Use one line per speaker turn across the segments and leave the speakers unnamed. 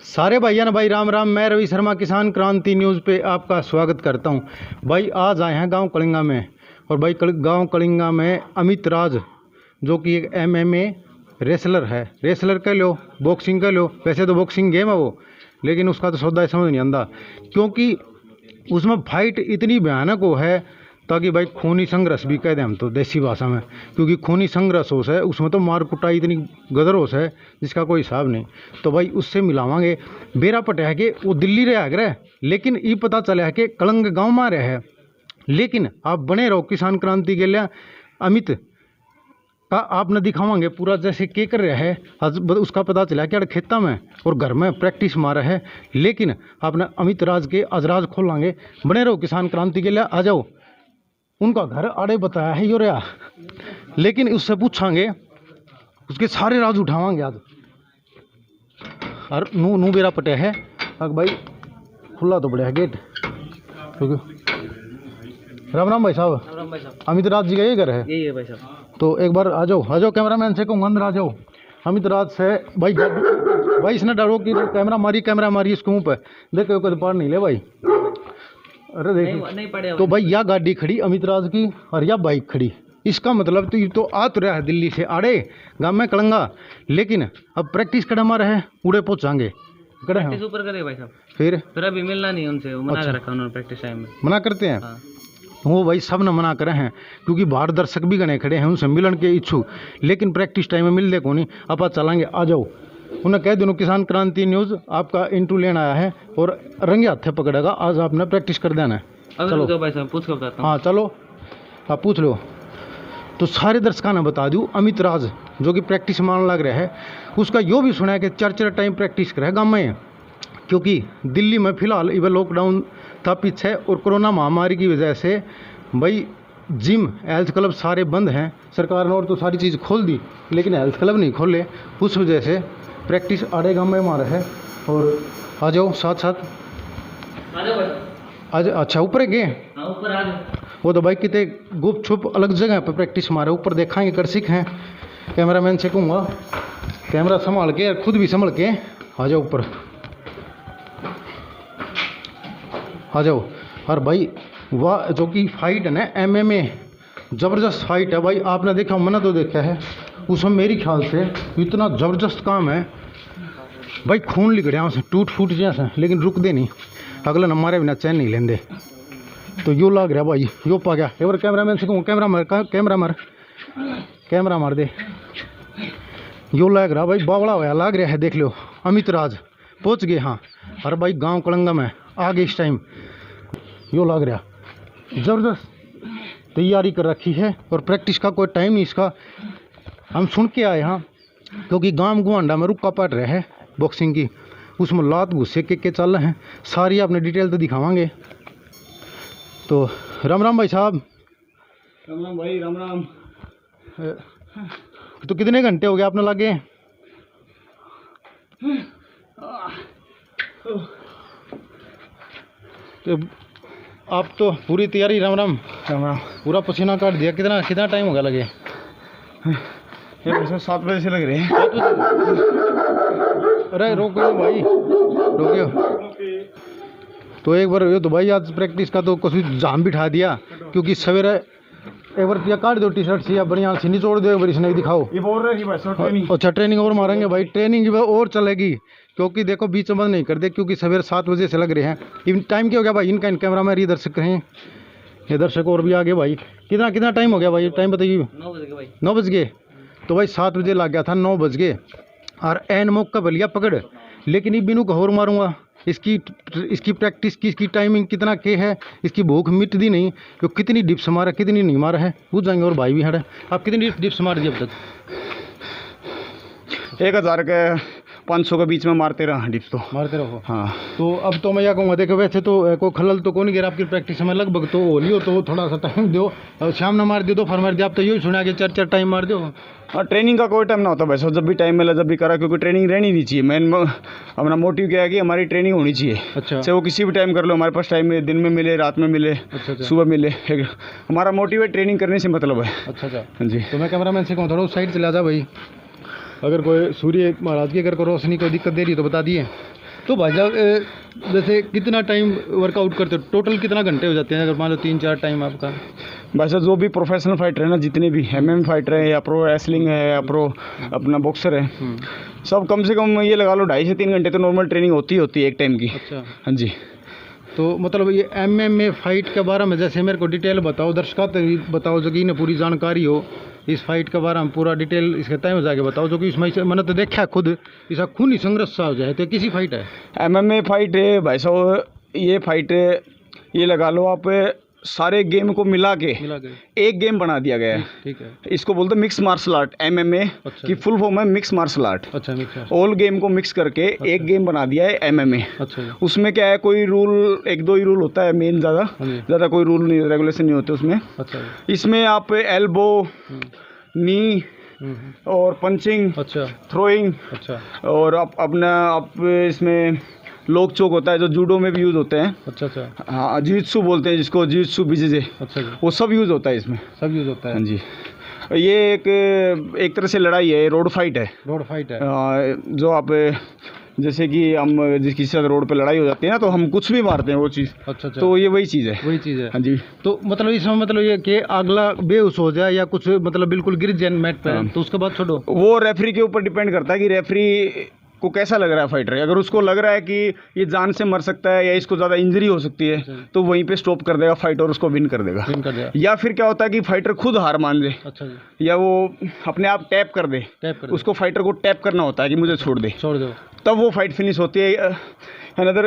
सारे भाइयों ने भाई राम राम। मैं रवि शर्मा किसान क्रांति न्यूज़ पे आपका स्वागत करता हूं। भाई आज आए हैं गांव कलिंगा में, और भाई गांव कलिंगा में अमित राज जो कि एक MMA रेसलर है। रेसलर कह लो, बॉक्सिंग कह लो, वैसे तो बॉक्सिंग गेम है वो, लेकिन उसका तो सौदा समझ नहीं आता, क्योंकि उसमें फाइट इतनी भयानक हो है ताकि भाई खूनी संघर्ष भी कह दें हम तो देसी भाषा में, क्योंकि खूनी संघर्ष होश है उसमें, तो मार कुटाई इतनी गदर होश है जिसका कोई हिसाब नहीं। तो भाई उससे मिलावांगे। बेरा पटे है कि वो दिल्ली रहे आगरा, लेकिन ये पता चला है कि कलंग गांव में रहे है। लेकिन आप बने रहो किसान क्रांति के लिए। अमित का आपने दिखावांगे पूरा जैसे के कर रहा है। उसका पता चला कि खेता में और घर में प्रैक्टिस मारा है, लेकिन आपने अमित राज के अजराज खोलांगे। बने रहो किसान क्रांति के लिए। आ जाओ। उनका घर आड़े बताया है योरिया, लेकिन उससे पूछांगे, उसके सारे राज उठावांगे आज। और नू बेरा पटे है भाई, खुला तो बड़ा है गेट। राम राम भाई साहब।
राम भाई साहब।
अमित राज जी का ये घर है?
यही है भाई साहब।
तो एक बार आ जाओ कैमरामैन से कहूँगा अंदर आ जाओ। अमित राज से भाई भाई इसने डरो कि कैमरा मारी इसके मुँह पे, देखो कद पार नहीं ले भाई। अरे देखो
नहीं पड़े।
तो भाई या गाड़ी खड़ी अमित राज की और या बाइक खड़ी, इसका मतलब तो ये तो आ तो रहा है दिल्ली से आड़े गांव में कलंगा, लेकिन अब प्रैक्टिस कड़ा मारा है, उड़े पहुंचाएंगे कड़े हैं
ऊपर करे भाई साहब।
फिर
अभी मिलना नहीं उनसे, वो मना कर रखा उन्होंने प्रैक्टिस टाइम में।
मना करते हैं?
हाँ।
वो भाई सब ने मना करे हैं, क्योंकि बाहर दर्शक भी गणे खड़े हैं उनसे मिलन के इच्छुक, लेकिन प्रैक्टिस टाइम में मिलते को नहीं। आप चलाएंगे, आ जाओ। उन्हें कह दो किसान क्रांति न्यूज़ आपका इंटरव्यू लेना आया है और रंगे हाथे पकड़ेगा। आज आपने प्रैक्टिस कर देना है।
चलो भाई साहब, पूछ लो।
हाँ चलो, आप पूछ लो। तो सारे दर्शकों ने बता दूँ, अमित राज जो कि प्रैक्टिस मान लग रहा है, उसका यो भी सुना है कि चार टाइम प्रैक्टिस करे गाँव में, क्योंकि दिल्ली में फिलहाल इधर लॉकडाउन था पीछे, और कोरोना महामारी की वजह से भाई जिम हेल्थ क्लब सारे बंद हैं। सरकार ने और तो सारी चीज़ खोल दी, लेकिन हेल्थ क्लब नहीं खोले। उस वजह से प्रैक्टिस आड़े गाँव में मारा है। और आ जाओ साथ आज। अच्छा ऊपर गए?
हाँ ऊपर आ जाओ।
वो तो भाई कितने गुप छुप अलग जगह पे प्रैक्टिस मारे, ऊपर देखाएंगे कर सीख हैं। कैमरामैन से कहूँगा कैमरा संभाल के, खुद भी संभाल के आ जाओ ऊपर, आ जाओ। और भाई वाह, जो कि फाइट है ना MMA, ज़बरदस्त फाइट है भाई। आपने देखा, मैंने तो देखा है, उसमें मेरी ख्याल से इतना ज़बरदस्त काम है भाई। खून लिख रहा है टूट फूट जैसे, लेकिन रुक दे नहीं, अगले न मारे बिना चैन नहीं लेंदे। तो यो लग रहा भाई, यो पा गया। एक बार कैमरामैन से कहूँ कैमरा मार दे। यो लग रहा भाई, बावड़ा होया लग रहा है। देख लो अमित राज पहुँच गए। हाँ, अरे भाई गांव कलंगा में आगे इस टाइम यो लग रहा ज़बरदस्त तैयारी कर रखी है, और प्रैक्टिस का कोई टाइम नहीं इसका। हम सुन के आए हाँ, क्योंकि गांव गुआंडा में रुका पड़ रहा है बॉक्सिंग की, उसमें लात घुस्से के चल रहे हैं। सारी आपने डिटेल तो दिखावांगे। तो राम राम भाई साहब।
राम राम भाई, राम राम।
तो कितने घंटे हो गए आपने लगे? तो आप तो पूरी तैयारी? राम राम।
राम राम।
पूरा पसीना काट दिया। कितना टाइम हो गया लगे?
ये वैसे 7 बजे से लग रहे हैं।
अरे रोको भाई, रोकियो। तो एक बार ये तो भाई आज प्रैक्टिस का तो कुछ जाम बिठा दिया, क्योंकि सवेरे एक बार क्या काट दो टी-शर्ट से या बढ़िया से निचोड़ दो, एक बार इसने दिखाओ।
ये बोल रहे हैं बस ट्रेनिंग।
अच्छा ट्रेनिंग और मारेंगे भाई, ट्रेनिंग और चलेगी, क्योंकि देखो बीच में नहीं कर दे, क्योंकि सवेरे 7 बजे से लग रहे हैं। इन टाइम क्या हो गया भाई? इनका कैमरा में ये दर्शक हैं, ये दर्शक और भी आगे भाई। कितना टाइम हो गया भाई? टाइम बताइए।
9 बज गए भाई।
9 बज गए? तो भाई 7 बजे लग गया था, 9 बज गए, और एन मौका बलिया पकड़। लेकिन ये बिनू को और मारूंगा। इसकी प्रैक्टिस की, इसकी टाइमिंग कितना के है, इसकी भूख मिटती नहीं, तो कितनी डिप्स मारा कितनी नहीं मारा है पूछ जाएंगे। और भाई भी है, आप कितनी डिप्स मार दी अब तक?
1000 के 500 के बीच में मारते रहो। हाँ।
तो अब तो मैं क्या कहूँगा, देखो वैसे तो कोई खलल तो कौन गिरा आपकी प्रैक्टिस में, लगभग तो हो लियो, तो थोड़ा सा टाइम दो। शाम ना मार दियो, दोपहर मार दिया, आप तो यही सुना कि 4 टाइम मार दो।
हाँ, ट्रेनिंग का कोई टाइम ना होता वैसे, जब भी टाइम मिला जब भी करा, क्योंकि ट्रेनिंग रहनी नहीं चाहिए। मेन अपना मोटिव क्या है कि हमारी ट्रेनिंग होनी चाहिए।
अच्छा।
चाहे वो किसी भी टाइम कर लो, हमारे पास टाइम में दिन में मिले, रात में मिले,
अच्छा।
सुबह मिले, हमारा मोटिव है ट्रेनिंग करने से मतलब है।
अच्छा।
हाँ जी।
तो मैं कैमरामैन से कहूँ थोड़ा उस साइड चला जा भाई, अगर कोई सूर्य महाराज की अगर कोई रोशनी कोई दिक्कत दे रही है तो बता दिए। तो भाई साहब जैसे कितना टाइम वर्कआउट करते हो, टोटल कितना घंटे हो जाते हैं अगर मान लो 3-4 टाइम आपका?
भाई साहब जो भी प्रोफेशनल फाइटर है ना, जितने भी MMA फाइटर है या प्रो रेसलिंग है या प्रो अपना बॉक्सर है, सब कम से कम ये लगा लो 2.5 से 3 घंटे तो नॉर्मल ट्रेनिंग होती है एक टाइम की।
अच्छा।
हाँ जी।
तो मतलब ये MMA फाइट के बारे में जैसे मेरे को डिटेल बताओ, दर्शकों तक बताओ जो कि इन्हें पूरी जानकारी हो इस फाइट के बारे में, पूरा डिटेल इसके तय में जाके बताओ, जो कि इसमें मैंने तो देखा खुद इसका खूनी संघर्ष सा हो जाए। तो किसी फाइट है
MMA फाइट है भाई साहब, ये फाइट है, ये लगा लो आप सारे गेम को मिला के एक गेम बना दिया गया है।
ठीक है।
इसको बोलते हैं मिक्स मार्शल आर्ट। MMA की फुल फॉर्म है मिक्स मार्शल आर्ट।
अच्छा, मिक्स
ऑल गेम को मिक्स करके एक गेम बना दिया है MMA।
अच्छा।
उसमें क्या है, कोई रूल 1-2 ही रूल होता है मेन, ज़्यादा कोई रूल नहीं, रेगुलेशन नहीं होते उसमें।
अच्छा।
इसमें आप एल्बो, नी और पंचिंग,
अच्छा,
थ्रोइंग,
अच्छा,
और आप इसमें लोक चोक होता है जो जूडो में भी यूज़ होते हैं।
अच्छा अच्छा।
हाँ, जित्सु बोलते हैं जिसको, जित्सु बीजेजे।
अच्छा जी।
वो सब यूज़ होता है इसमें,
सब यूज़ होता है।
हाँ जी। ये एक तरह से लड़ाई है, रोड फाइट है।
रोड फाइट है।
जो आप जैसे कि हम किसी साथ रोड पे लड़ाई हो जाती है ना, तो हम कुछ भी मारते हैं वो चीज़।
अच्छा अच्छा।
तो ये वही चीज़ है।
वही चीज़ है।
हाँ जी।
तो मतलब इसमें मतलब ये कि अगला बेहोश हो जाए या कुछ मतलब बिल्कुल गिर जाए मैट पे, तो उसके बाद छोड़ो,
वो रेफरी के ऊपर डिपेंड करता है कि रेफरी को कैसा लग रहा है फाइटर। अगर उसको लग रहा है कि ये जान से मर सकता है या इसको ज़्यादा इंजरी हो सकती है, तो वहीं पे स्टॉप कर देगा फाइट और उसको विन कर देगा। या फिर क्या होता है कि फाइटर खुद हार मान ले। अच्छा जी। या वो अपने आप टैप कर दे, उसको फाइटर को टैप करना होता है कि मुझे छोड़ दो, तब वो फाइट फिनिश होती है। अनदर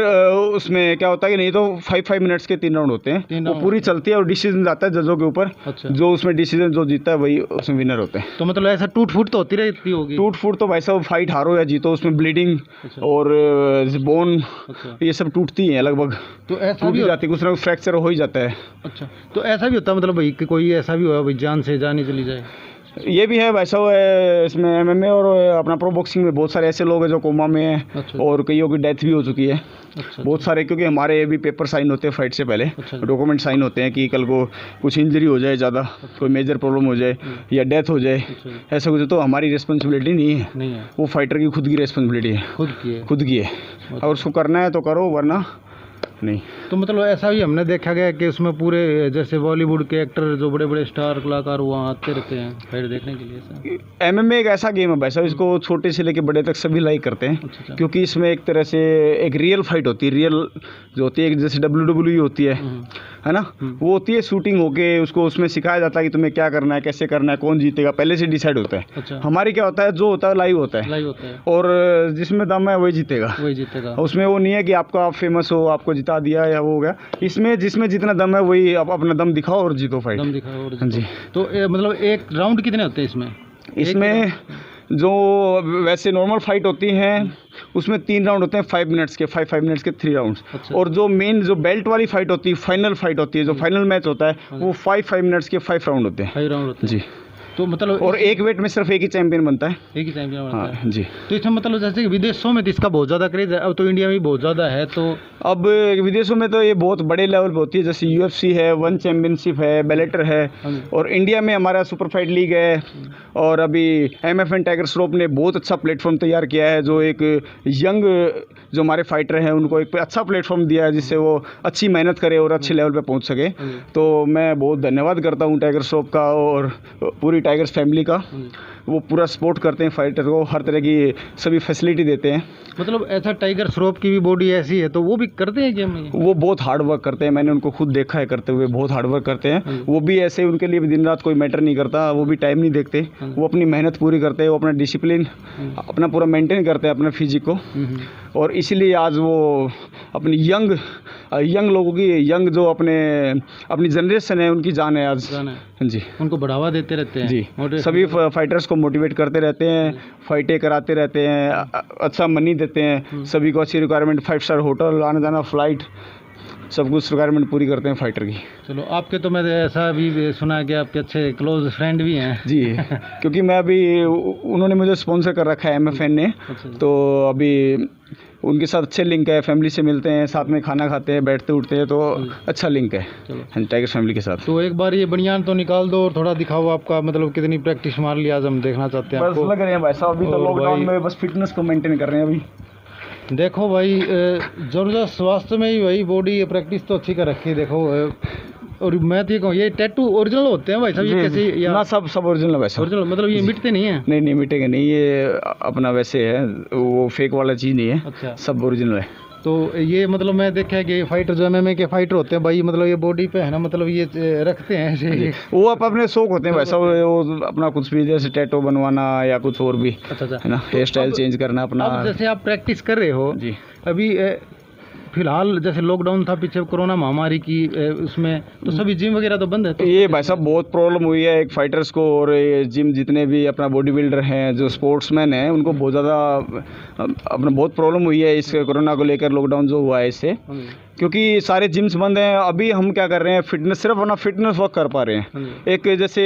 उसमें क्या होता है कि नहीं तो 5 मिनट्स के 3 राउंड होते हैं, वो पूरी चलती है और डिसीजन जाता है जजों के ऊपर। अच्छा। जो उसमें डिसीजन जो जीतता है वही उसमें विनर होते हैं।
तो मतलब ऐसा टूट फूट तो होती रहती होगी?
टूट फूट तो भाई साहब फाइट हारो या जीतो उसमें ब्लीडिंग और बोन ये सब टूटती हैं लगभग। तो ऐसा भी जाती है, कुछ ना कुछ फ्रैक्चर हो ही जाता है।
अच्छा। तो ऐसा भी होता है मतलब भाई कि कोई ऐसा भी हुआ भाई जान से जान ही चली जाए?
ये भी है वैसा है इसमें MMA और अपना प्रो बॉक्सिंग में बहुत सारे ऐसे लोग हैं जो कोमा में हैं। अच्छा। और कईयों की डेथ भी हो चुकी है। अच्छा। बहुत सारे, क्योंकि हमारे भी पेपर साइन होते हैं फाइट से पहले। अच्छा। डॉक्यूमेंट साइन होते हैं कि कल को कुछ इंजरी हो जाए, ज़्यादा कोई मेजर प्रॉब्लम हो जाए या डेथ हो जाए। अच्छा। ऐसा कुछ तो हमारी रिस्पॉन्सिबिलिटी नहीं है, वो फाइटर की खुद की रिस्पॉन्सिबिलिटी है, खुद की है। और उसको करना है तो करो, वरना नहीं। तो
मतलब ऐसा भी हमने देखा गया कि उसमें पूरे जैसे बॉलीवुड के एक्टर जो बड़े बड़े स्टार कलाकार वहाँ आते रहते हैं फाइट देखने के लिए।
MMA एक ऐसा गेम है वैसा, इसको छोटे से लेके बड़े तक सभी लाइक करते हैं। अच्छा। क्योंकि इसमें एक तरह से एक रियल फाइट होती है, रियल जो होती है, जैसे WWE होती है ना, वो होती है शूटिंग होके, उसको उसमें सिखाया जाता है कि तुम्हें क्या करना है, कैसे करना है, कौन जीतेगा, पहले से डिसाइड होता है। अच्छा। हमारी क्या होता है, जो होता है लाइव होता है, और जिसमें दम है वही जीतेगा। उसमें वो नहीं है कि आपका फेमस हो, आपको जिता दिया या वो हो गया। इसमें जिसमें जितना दम है वही आप अपना दम दिखाओ और जीतो फाइट। दम दिखाओ और जीतो। जी। तो मतलब एक राउंड कितने होते हैं इसमें? जो वैसे नॉर्मल फाइट होती हैं उसमें 3 राउंड होते हैं 5 मिनट्स के, 5 मिनट्स के 3 राउंड्स। अच्छा। और जो मेन जो बेल्ट वाली फाइट होती है, फाइनल फाइट होती है, जो फाइनल मैच होता है, वो 5 मिनट्स के 5 राउंड होते हैं। 5 राउंड होते हैं जी। तो मतलब और एक वेट में सिर्फ एक ही चैंपियन बनता है, एक ही चैंपियन बनता है। हाँ जी। तो इसमें मतलब जैसे कि विदेशों में तो इसका बहुत ज़्यादा क्रेज है, अब तो इंडिया में भी बहुत ज़्यादा है। तो अब विदेशों में तो ये बहुत बड़े लेवल पे होती है, जैसे UFC है, 1 चैम्पियनशिप है, बेलेटर है, और इंडिया में हमारा सुपर फाइट लीग है। और अभी MFN टाइगर श्रॉफ ने बहुत अच्छा प्लेटफॉर्म तैयार किया है, जो एक यंग जो हमारे फाइटर हैं उनको एक अच्छा प्लेटफॉर्म दिया है, जिससे वो अच्छी मेहनत करे और अच्छे लेवल पे पहुंच सके। तो मैं बहुत धन्यवाद करता हूं टाइगर श्रॉफ का और पूरी टाइगर्स फैमिली का। वो पूरा सपोर्ट करते हैं फाइटर को, हर तरह की सभी फैसिलिटी देते हैं। मतलब ऐसा टाइगर श्रॉफ की भी बॉडी ऐसी है तो वो भी करते हैं गेम में? वो बहुत हार्ड वर्क करते हैं, मैंने उनको खुद देखा है करते हुए, बहुत हार्ड वर्क करते हैं। वो भी ऐसे, उनके लिए भी दिन रात कोई मैटर नहीं करता, वो भी टाइम नहीं देखते, वो अपनी मेहनत पूरी करते हैं, वो अपना डिसिप्लिन अपना पूरा मेंटेन करते हैं अपने फिजिक को। और इसीलिए आज वो अपनी यंग लोगों की, यंग जो अपनी जनरेशन है उनकी जान है आज। जी। उनको बढ़ावा देते रहते हैं जी, सभी फाइटर्स को मोटिवेट करते रहते हैं, फाइटें कराते रहते हैं, अच्छा मनी देते हैं, सभी को अच्छी रिक्वायरमेंट, 5 स्टार होटल, आना जाना, फ्लाइट, सब कुछ रिक्वायरमेंट पूरी करते हैं फाइटर की। चलो, आपके तो मैंने ऐसा भी सुना है कि आपके अच्छे क्लोज फ्रेंड भी हैं जी। क्योंकि मैं अभी उन्होंने मुझे स्पॉन्सर कर रखा है MFN ने। तो अभी उनके साथ अच्छे लिंक है, फैमिली से मिलते हैं, साथ में खाना खाते हैं, बैठते उठते हैं, तो अच्छा लिंक है टाइगर फैमिली के साथ। तो एक बार ये बनियान तो निकाल दो और थोड़ा दिखाओ आपका मतलब कितनी प्रैक्टिस मार लिया, आज हम देखना चाहते हैं। बस लग रहे हैं भाई साहब, अभी तो लॉकडाउन में बस फिटनेस को मेंटेन कर रहे हैं अभी।
देखो भाई, जरूरत स्वास्थ्य में ही भाई बॉडी प्रैक्टिस तो अच्छी कर रखी है। देखो और मैं तो ये कहूँ, ये टैटू ओरिजिनल होते हैं भाई सब, ये कैसे या
ना सब ओरिजिनल वैसा।
ओरिजिनल मतलब ये मिटते नहीं है?
नहीं मिटेंगे नहीं, ये अपना वैसे है, वो फेक वाला चीज़ नहीं है।
अच्छा,
सब ओरिजिनल है।
तो ये मतलब मैं देखा है कि फाइटर जो एमएमए के फाइटर होते हैं भाई, मतलब ये बॉडी पे है ना, मतलब ये रखते हैं ऐसे।
वो आप अपने शौक होते हैं वैसा, वो अपना कुछ भी जैसे टैटू बनवाना या कुछ और भी,
अच्छा
है ना, हेयर स्टाइल चेंज करना अपना।
अब जैसे आप प्रैक्टिस कर रहे हो
जी,
अभी फिलहाल जैसे लॉकडाउन था पीछे कोरोना महामारी की, उसमें तो सभी जिम वगैरह तो बंद है। तो
ये भाई साहब बहुत प्रॉब्लम हुई है एक फाइटर्स को, और ये जिम जितने भी अपना बॉडी बिल्डर हैं, जो स्पोर्ट्समैन हैं, उनको बहुत ज़्यादा अपना बहुत प्रॉब्लम हुई है इस कोरोना को लेकर, लॉकडाउन जो हुआ है इससे, क्योंकि सारे जिम्स बंद हैं। अभी हम क्या कर रहे हैं, फिटनेस, सिर्फ अपना फिटनेस वर्क कर पा रहे हैं। एक जैसे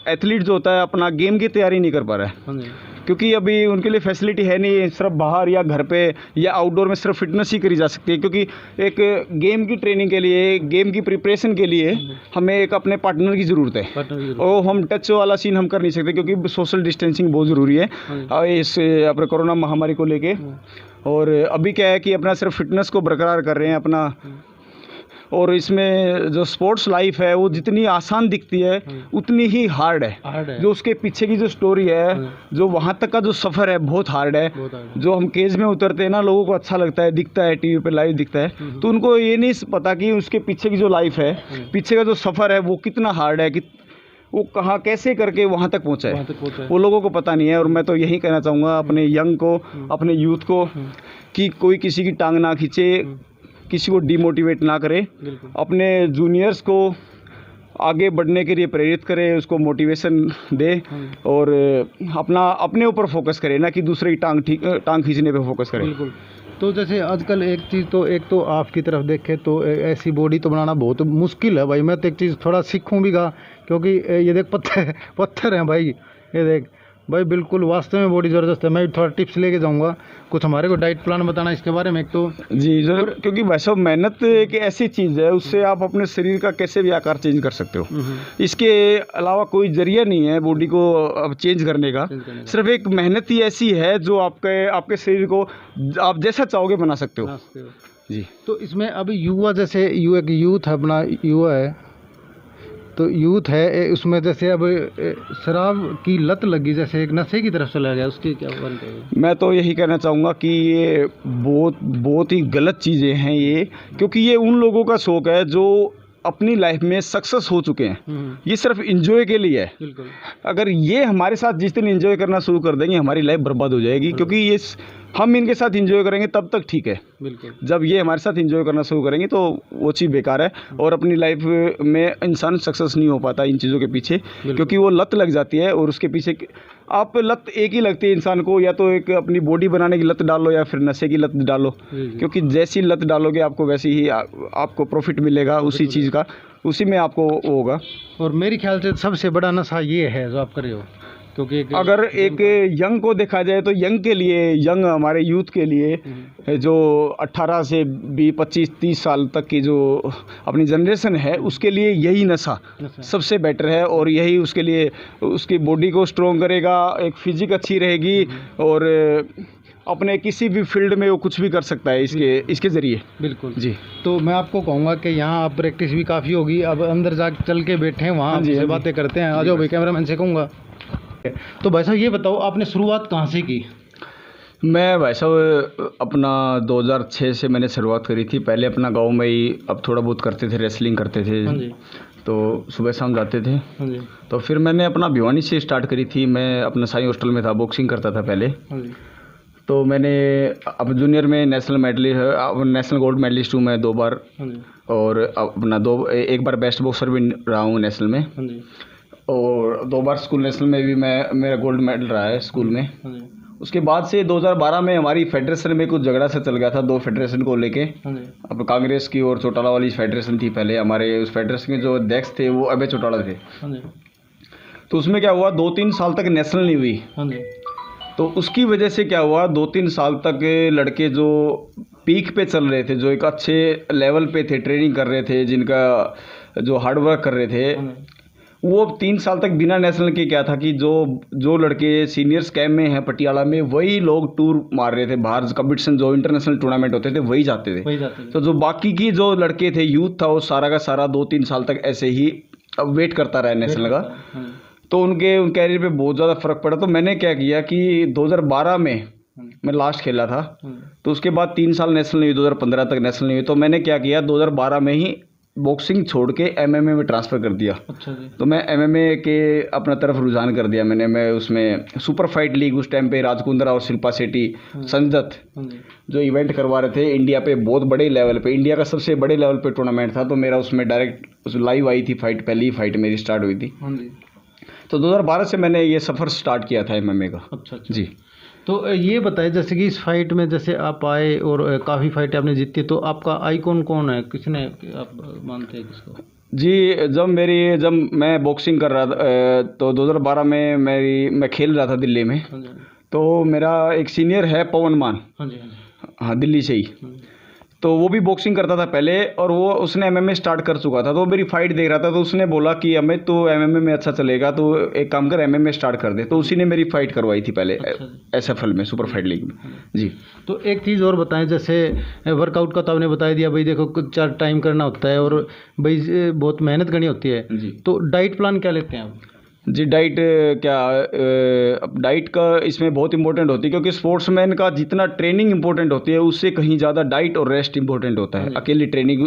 एथलीट जो होता है अपना गेम की तैयारी नहीं कर पा रहा है, क्योंकि अभी उनके लिए फैसिलिटी है नहीं, सिर्फ बाहर या घर पे या आउटडोर में सिर्फ फिटनेस ही करी जा सकती है। क्योंकि एक गेम की ट्रेनिंग के लिए, गेम की प्रिपरेशन के लिए हमें एक अपने पार्टनर की ज़रूरत है, और हम टच वाला सीन हम कर नहीं सकते, क्योंकि सोशल डिस्टेंसिंग बहुत ज़रूरी है इस अपने कोरोना महामारी को लेके। और अभी क्या है कि अपना सिर्फ फिटनेस को बरकरार कर रहे हैं अपना, और इसमें जो स्पोर्ट्स लाइफ है वो जितनी आसान दिखती है उतनी ही हार्ड है। जो उसके पीछे की जो स्टोरी है, जो वहाँ तक का जो सफ़र है, बहुत हार्ड है। जो हम केज में उतरते हैं ना, लोगों को अच्छा लगता है, दिखता है टीवी पे लाइव दिखता है, तो उनको ये नहीं पता कि उसके पीछे की जो लाइफ है, पीछे का जो सफ़र है वो कितना हार्ड है, कि वो कहाँ कैसे करके वहाँ तक पहुँचा है, वो लोगों को पता नहीं है। और मैं तो यही कहना चाहूँगा अपने यंग को, अपने यूथ को, कि कोई किसी की टांग ना खींचे, किसी को डिमोटिवेट ना करे, अपने जूनियर्स को आगे बढ़ने के लिए प्रेरित करे, उसको मोटिवेशन दे, और अपने ऊपर फोकस करे, ना कि दूसरे की टांग खींचने पे फोकस करे।
बिल्कुल। तो जैसे आजकल एक तो आपकी तरफ देखे तो ऐसी बॉडी तो बनाना बहुत मुश्किल है भाई। मैं तो एक चीज़ थोड़ा सीखूँ भी गा, क्योंकि ये देख पत्थर हैं भाई, ये देख भाई, बिल्कुल वास्तव में बॉडी ज़बरदस्त है। मैं भी थोड़ा टिप्स लेके जाऊंगा, कुछ हमारे को डाइट प्लान बताना इसके बारे में। एक तो
जी ज़रूर, क्योंकि वैसे मेहनत एक ऐसी चीज़ है, उससे आप अपने शरीर का कैसे भी आकार चेंज कर सकते हो। इसके अलावा कोई जरिया नहीं है बॉडी को अब चेंज करने का। सिर्फ एक मेहनत ही ऐसी है जो आपके शरीर को आप जैसा चाहोगे बना सकते हो। जी,
तो इसमें अभी युवा, जैसे यूथ है अपना, युवा है तो यूथ है, उसमें जैसे अब शराब की लत लगी, जैसे एक नशे की तरफ चला गया, उसकी क्या बनते हैं?
मैं तो यही कहना चाहूँगा कि ये बहुत ही गलत चीज़ें हैं ये, क्योंकि ये उन लोगों का शौक़ है जो अपनी लाइफ में सक्सेस हो चुके हैं। ये सिर्फ एंजॉय के लिए है।
बिल्कुल।
अगर ये हमारे साथ जिस दिन एंजॉय करना शुरू कर देंगे, हमारी लाइफ बर्बाद हो जाएगी, क्योंकि ये हम इनके साथ एंजॉय करेंगे तब तक ठीक है।
बिल्कुल।
जब ये हमारे साथ एंजॉय करना शुरू करेंगे तो वो चीज़ बेकार है, और अपनी लाइफ में इंसान सक्सेस नहीं हो पाता इन चीज़ों के पीछे, क्योंकि वो लत लग जाती है। और उसके पीछे आप लत एक ही लगती है इंसान को, या तो एक अपनी बॉडी बनाने की लत डालो या फिर नशे की लत डालो, क्योंकि जैसी लत डालोगे आपको वैसी ही आपको प्रॉफिट मिलेगा उसी चीज़ का, उसी में आपको होगा। और
मेरे ख्याल से सबसे बड़ा नशा ये है जो आप कर रहे हो, क्योंकि
अगर एक यंग को देखा जाए तो यंग के लिए, यंग हमारे यूथ के लिए जो 18 से 20, 25, 30 साल तक की जो अपनी जनरेशन है, उसके लिए यही नशा सबसे बेटर है। और यही उसके लिए उसकी बॉडी को स्ट्रॉन्ग करेगा, एक फिजिक अच्छी रहेगी, और अपने किसी भी फील्ड में वो कुछ भी कर सकता है इसके ज़रिए।
बिल्कुल
जी।
तो मैं आपको कहूँगा कि यहाँ आप प्रैक्टिस भी काफ़ी होगी, अब अंदर जा चल के बैठे हैं, वहाँ से बातें करते हैं। आ जाओ भाई, कैमरामैन से कहूँगा। तो भाई साहब ये बताओ, आपने शुरुआत कहाँ से की?
मैं भाई साहब अपना 2006 से मैंने शुरुआत करी थी। पहले अपना गांव में ही अब थोड़ा बहुत करते थे, रेसलिंग करते थे।
हाँ जी।
तो सुबह शाम जाते थे।
हाँ जी।
तो फिर मैंने अपना भिवानी से स्टार्ट करी थी। मैं अपना साई हॉस्टल में था, बॉक्सिंग करता था पहले।
हाँ जी।
तो मैंने अब जूनियर में नेशनल गोल्ड मेडलिस्ट हूँ मैं 2 बार।
हाँ जी।
और अपना एक बार बेस्ट बॉक्सर भी रहा हूँ नेशनल में।
हाँ जी।
और 2 बार स्कूल नेशनल में भी मेरा गोल्ड मेडल रहा है स्कूल में।
हाँ जी।
उसके बाद से 2012 में हमारी फेडरेशन में कुछ झगड़ा सा चल गया था, 2 फेडरेशन को लेके।
हाँ जी।
अब कांग्रेस की और चौटाला वाली फेडरेशन थी पहले। हमारे उस फेडरेशन के जो अध्यक्ष थे वो अभय चौटाला थे।
हाँ जी।
तो उसमें क्या हुआ, 2-3 साल तक नेशनल नहीं हुई।
हाँ जी।
तो उसकी वजह से क्या हुआ, 2-3 साल तक लड़के जो पीक पे चल रहे थे, जो एक अच्छे लेवल पे थे, ट्रेनिंग कर रहे थे, जिनका जो हार्ड वर्क कर रहे थे, वो 3 साल तक बिना नेशनल के क्या था कि जो लड़के सीनियर्स कैंप में हैं पटियाला में, वही लोग टूर मार रहे थे बाहर, कंपटीशन जो इंटरनेशनल टूर्नामेंट होते थे वही जाते थे। तो जो बाकी की जो लड़के थे, यूथ था, वो सारा का सारा 2-3 साल तक ऐसे ही वेट करता रहा नेशनल का। तो उन कैरियर पे बहुत ज़्यादा फर्क पड़ा। तो मैंने क्या किया कि 2012 में मैं लास्ट खेला था, तो उसके बाद 3 साल नेशनल नहीं हुई, 2015 तक नेशनल नहीं हुई। तो मैंने क्या किया, 2012 में ही बॉक्सिंग छोड़ के एमएमए में ट्रांसफ़र कर दिया। अच्छा जी। तो मैं एमएमए के अपना तरफ रुझान कर दिया मैं उसमें सुपर फाइट लीग उस टाइम पे राजकुंद्रा और शिल्पा शेट्टी, संजत जो इवेंट करवा रहे थे इंडिया पे, बहुत बड़े लेवल पे, इंडिया का सबसे बड़े लेवल पे टूर्नामेंट था। तो मेरा उसमें डायरेक्ट लाइव आई थी फाइट, पहली फाइट मेरी स्टार्ट हुई थी। तो 2012 से मैंने ये सफ़र स्टार्ट किया था एमएमए का। अच्छा जी।
तो ये बताइए, जैसे कि इस फाइट में जैसे आप आए और काफ़ी फाइट आपने जीती, तो आपका आइकॉन कौन है, किसने आप मानते हैं किसको?
जी, जब मैं बॉक्सिंग कर रहा था तो 2012 में मैं खेल रहा था दिल्ली में। तो मेरा एक सीनियर है पवन मान। हाँ, दिल्ली से ही। तो वो भी बॉक्सिंग करता था पहले, और वो उसने एमएमए स्टार्ट कर चुका था। तो मेरी फाइट देख रहा था, तो उसने बोला कि अमित तो एमएमए में अच्छा चलेगा, तो एक काम कर एमएमए स्टार्ट कर दे। तो उसी ने मेरी फाइट करवाई थी पहले। अच्छा। एसएफएल में, सुपर फाइट लीग में। जी।
तो एक चीज़ और बताएं, जैसे वर्कआउट का तो आपने बता दिया भाई, देखो कुछ 4 टाइम करना होता है और भाई बहुत मेहनत करनी होती है जी। तो डाइट प्लान क्या लेते हैं आप?
जी, डाइट अब डाइट का इसमें बहुत इंपॉर्टेंट होती है, क्योंकि स्पोर्ट्समैन का जितना ट्रेनिंग इंपॉर्टेंट होती है, उससे कहीं ज़्यादा डाइट और रेस्ट इंपॉर्टेंट होता है। अकेली ट्रेनिंग